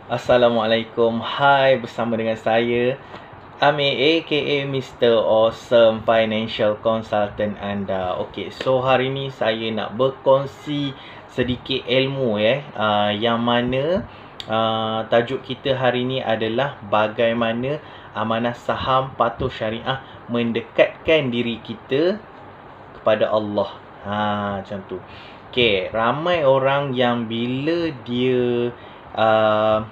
Assalamualaikum. Hai, bersama dengan saya Amir aka Mr. Awesome Financial Consultant anda. Okey, so hari ni saya nak berkongsi sedikit ilmu yang mana tajuk kita hari ni adalah bagaimana amanah saham patuh syariah mendekatkan diri kita kepada Allah. Macam tu. Okey, ramai orang yang bila dia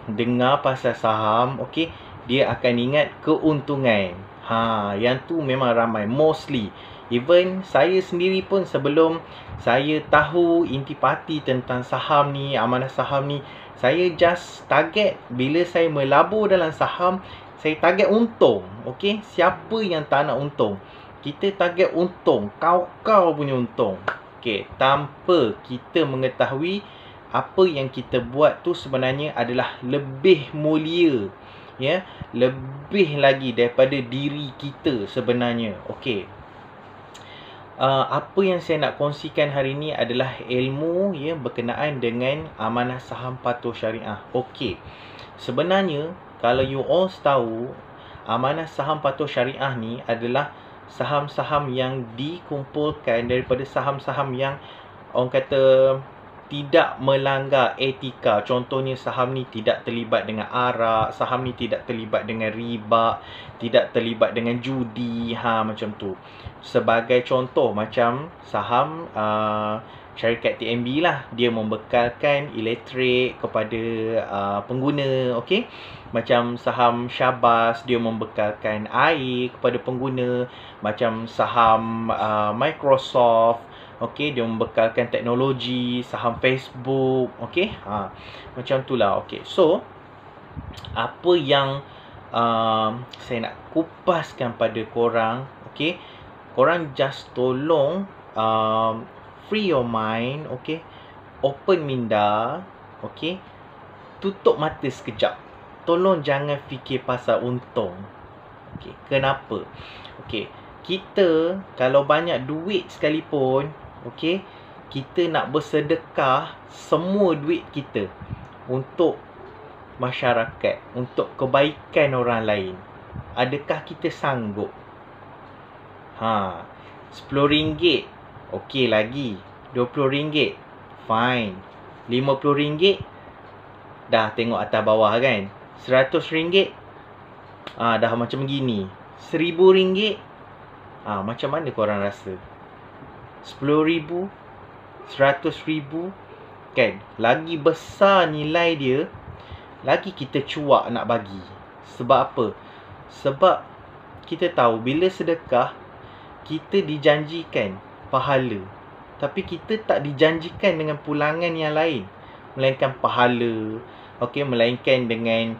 dengar pasal saham, okey, dia akan ingat keuntungan. Yang tu memang ramai, mostly. Even saya sendiri pun sebelum saya tahu intipati tentang saham ni, amanah saham ni, saya just target bila saya melabur dalam saham, saya target untung. Okey, siapa yang tak nak untung? Kita target untung, kau punya untung. Okey, tanpa kita mengetahui apa yang kita buat tu sebenarnya adalah lebih mulia, lebih lagi daripada diri kita sebenarnya. Okey, apa yang saya nak kongsikan hari ni adalah ilmu berkenaan dengan amanah saham patuh syariah. Okey, sebenarnya kalau you all tahu, amanah saham patuh syariah ni adalah saham-saham yang dikumpulkan daripada saham-saham yang orang kata tidak melanggar etika. Contohnya saham ni tidak terlibat dengan arak, saham ni tidak terlibat dengan riba, tidak terlibat dengan judi, macam tu. Sebagai contoh macam saham syarikat TNB lah, dia membekalkan elektrik kepada pengguna. Okey, macam saham Syabas, dia membekalkan air kepada pengguna. Macam saham Microsoft, okey, dia membekalkan teknologi. Saham Facebook, okey, macam tu lah. Okey, so apa yang saya nak kupaskan pada korang, okey, korang just tolong free your mind, okey, open minda, okey, tutup mata sekejap. Tolong jangan fikir pasal untung. Okey, kenapa? Okey, kita kalau banyak duit sekalipun, okey, kita nak bersedekah semua duit kita untuk masyarakat, untuk kebaikan orang lain. Adakah kita sanggup? RM10, okey lagi. RM20, fine. RM50, dah tengok atas bawah kan. RM100, dah macam begini. RM1000, macam mana korang rasa? RM10,000, RM100,000, kan? Lagi besar nilai dia, lagi kita cuak nak bagi. Sebab apa? Sebab kita tahu bila sedekah, kita dijanjikan pahala, tapi kita tak dijanjikan dengan pulangan yang lain, melainkan pahala. Okey, melainkan dengan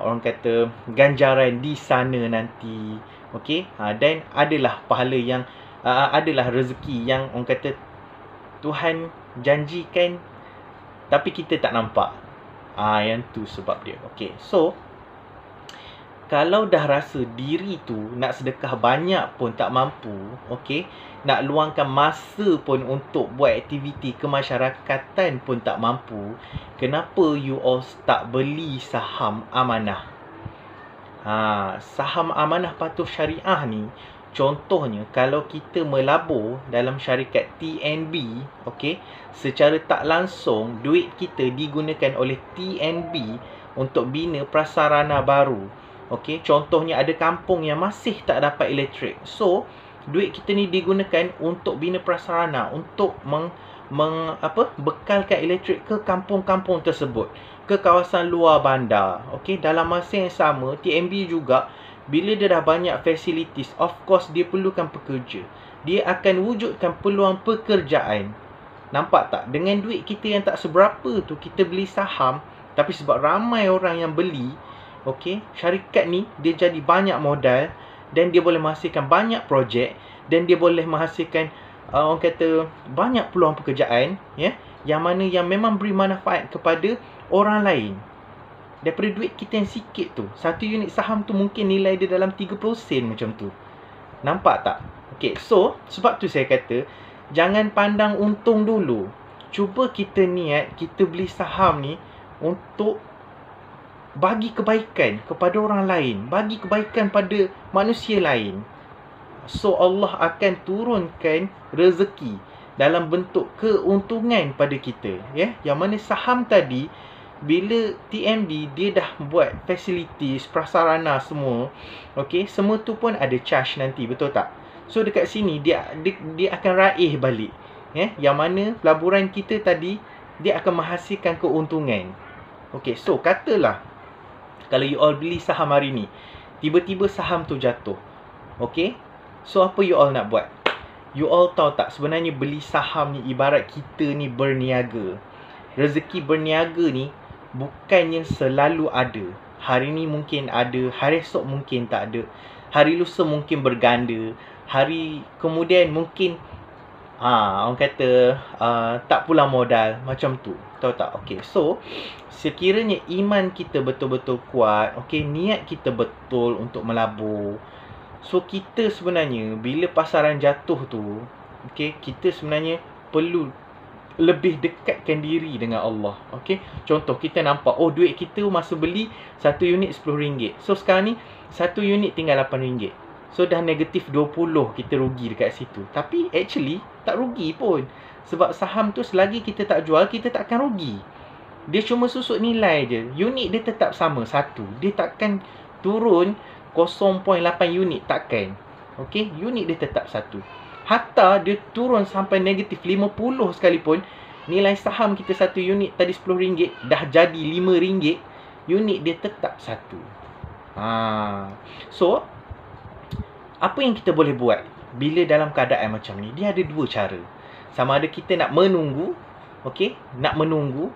orang kata ganjaran di sana nanti. Okey, dan adalah pahala yang adalah rezeki yang orang kata Tuhan janjikan, tapi kita tak nampak. Yang tu sebab dia. Okey, so kalau dah rasa diri tu nak sedekah banyak pun tak mampu, okey, nak luangkan masa pun untuk buat aktiviti kemasyarakatan pun tak mampu, kenapa you all tak beli saham amanah? Saham amanah patuh syariah ni, contohnya kalau kita melabur dalam syarikat TNB, okey, secara tak langsung duit kita digunakan oleh TNB untuk bina prasarana baru. Okey, contohnya ada kampung yang masih tak dapat elektrik. So, duit kita ni digunakan untuk bina prasarana, untuk bekalkan elektrik ke kampung-kampung tersebut, ke kawasan luar bandar. Okey, dalam masa yang sama, TNB juga bila dia dah banyak facilities, of course dia perlukan pekerja. Dia akan wujudkan peluang pekerjaan. Nampak tak? Dengan duit kita yang tak seberapa tu, kita beli saham, tapi sebab ramai orang yang beli, okey, syarikat ni dia jadi banyak modal, dan dia boleh menghasilkan banyak projek, dan dia boleh menghasilkan orang kata banyak peluang pekerjaan, yang mana yang memang beri manfaat kepada orang lain. Daripada duit kita yang sikit tu, satu unit saham tu mungkin nilai dia dalam 30 sen macam tu. Nampak tak? Okey, so sebab tu saya kata jangan pandang untung dulu. Cuba kita niat kita beli saham ni untuk bagi kebaikan kepada orang lain, bagi kebaikan pada manusia lain. So Allah akan turunkan rezeki dalam bentuk keuntungan pada kita, ya. Yang mana saham tadi, bila TMB dia dah buat facilities, prasarana semua, okey, semua tu pun ada charge nanti, betul tak? So dekat sini dia akan raih balik, ya. Yang mana pelaburan kita tadi dia akan menghasilkan keuntungan. Okey, so katalah kalau you all beli saham hari ni, tiba-tiba saham tu jatuh. Okey, so apa you all nak buat? You all tahu tak, sebenarnya beli saham ni ibarat kita ni berniaga. Rezeki berniaga ni bukannya selalu ada. Hari ni mungkin ada, hari esok mungkin tak ada, hari lusa mungkin berganda, hari kemudian mungkin orang kata tak pulang modal, macam tu. Tahu tak? Okey, so sekiranya iman kita betul-betul kuat, okey, niat kita betul untuk melabur, so kita sebenarnya bila pasaran jatuh tu, okey, kita sebenarnya perlu lebih dekatkan diri dengan Allah. Okey, contoh kita nampak, oh duit kita masa beli 1 unit RM10. So sekarang ni 1 unit tinggal RM8. So dah negatif 20 kita rugi dekat situ. Tapi actually tak rugi pun. Sebab saham tu selagi kita tak jual, kita tak akan rugi. Dia cuma susut nilai je. Unit dia tetap sama, 1. Dia takkan turun 0.8 unit, takkan. Okey, unit dia tetap 1. Hatta dia turun sampai negatif 50 sekalipun, nilai saham kita 1 unit tadi RM10 dah jadi RM5, unit dia tetap 1. So apa yang kita boleh buat bila dalam keadaan macam ni? Dia ada 2 cara. Sama ada kita nak menunggu, okey, nak menunggu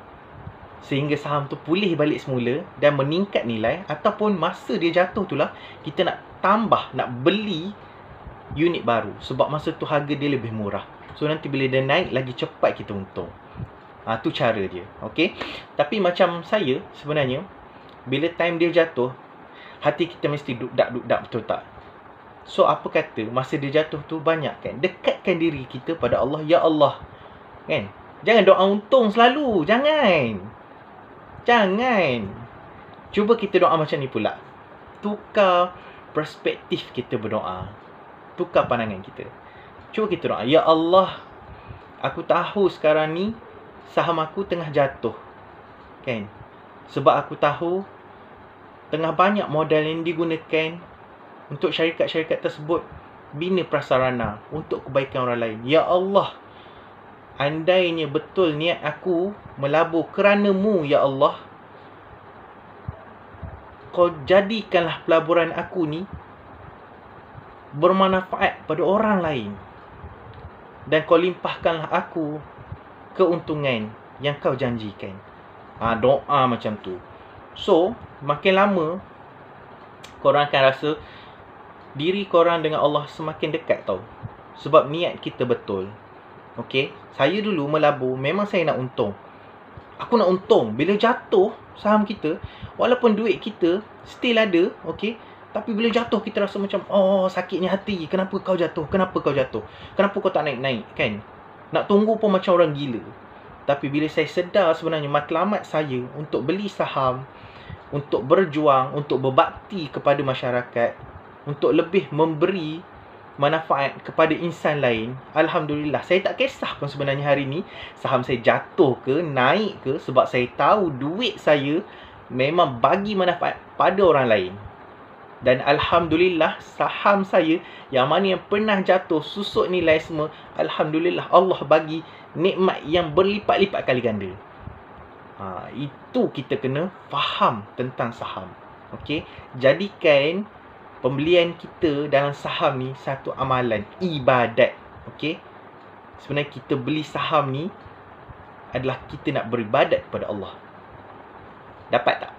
sehingga saham tu pulih balik semula dan meningkat nilai, ataupun masa dia jatuh tu lah kita nak tambah, nak beli unit baru sebab masa tu harga dia lebih murah. So nanti bila dia naik lagi cepat kita untung. Tu cara dia. Okey. Tapi macam saya sebenarnya, bila time dia jatuh, hati kita mesti duk-dak, betul tak? So apa kata masa dia jatuh tu, banyakkan, dekatkan diri kita pada Allah. Ya Allah, kan? Jangan doa untung selalu. Jangan. Cuba kita doa macam ni pula. Tukar perspektif kita berdoa. Tukar pandangan kita. Cuba kita doa, ya Allah, aku tahu sekarang ni saham aku tengah jatuh, kan? Sebab aku tahu tengah banyak modal yang digunakan untuk syarikat-syarikat tersebut bina prasarana untuk kebaikan orang lain. Ya Allah, andainya betul niat aku melabur kerana-Mu, ya Allah, Kau jadikanlah pelaburan aku ni bermanfaat pada orang lain, dan Kau limpahkanlah aku keuntungan yang Kau janjikan. Doa macam tu. So makin lama korang akan rasa diri korang dengan Allah semakin dekat tau. Sebab niat kita betul. Okey, saya dulu melabur memang saya nak untung. Aku nak untung. Bila jatuh saham kita, walaupun duit kita still ada, okey, tapi bila jatuh kita rasa macam, oh sakitnya hati. Kenapa kau jatuh? Kenapa kau jatuh? Kenapa kau tak naik-naik, kan? Nak tunggu pun macam orang gila. Tapi bila saya sedar sebenarnya matlamat saya untuk beli saham, untuk berjuang, untuk berbakti kepada masyarakat, untuk lebih memberi manfaat kepada insan lain, alhamdulillah, saya tak kisah pun sebenarnya hari ni saham saya jatuh ke, naik ke, sebab saya tahu duit saya memang bagi manfaat pada orang lain. Dan alhamdulillah, saham saya yang mana yang pernah jatuh, susut nilai semua, alhamdulillah Allah bagi nikmat yang berlipat-lipat kali ganda. Itu kita kena faham tentang saham. Okey, jadikan pembelian kita dalam saham ni satu amalan, ibadat. Okey, sebenarnya kita beli saham ni adalah kita nak beribadat kepada Allah. Dapat tak?